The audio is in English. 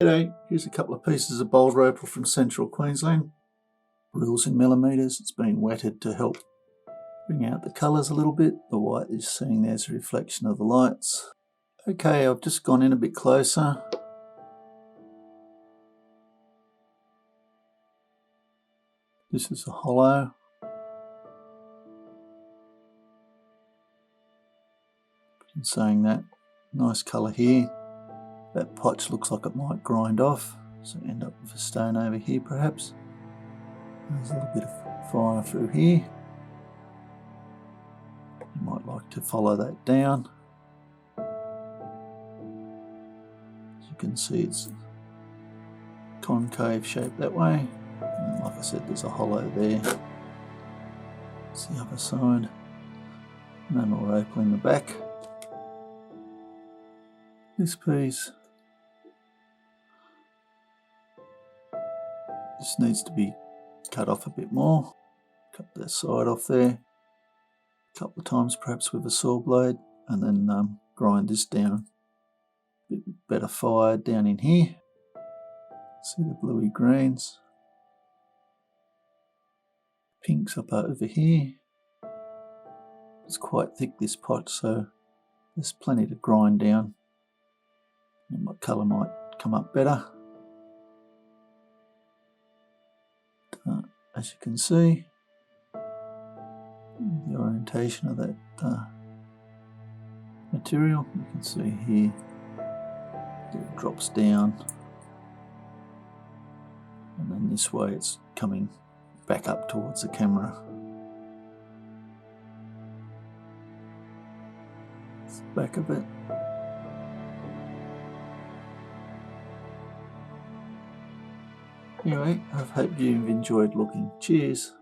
G'day, here's a couple of pieces of Boulder Opal from central Queensland. Rules in millimetres. It's been wetted to help bring out the colours a little bit. The white is seeing there's a reflection of the lights. Okay, I've just gone in a bit closer. This is a hollow. I'm saying that. Nice colour here. That potch looks like it might grind off, so end up with a stone over here perhaps. There's a little bit of fire through here. You might like to follow that down. As you can see, it's concave shape that way. And like I said, there's a hollow there. It's the other side. No more opal in the back. This piece just needs to be cut off a bit more. Cut that side off there a couple of times, perhaps with a saw blade, and then grind this down. A bit better fire down in here. See the bluey greens. Pinks up over here. It's quite thick, this pot, so there's plenty to grind down. And my colour might come up better. As you can see, the orientation of that material, you can see here, it drops down, and then this way it's coming back up towards the camera. It's the back of it. Anyway, I hope you've enjoyed looking. Cheers.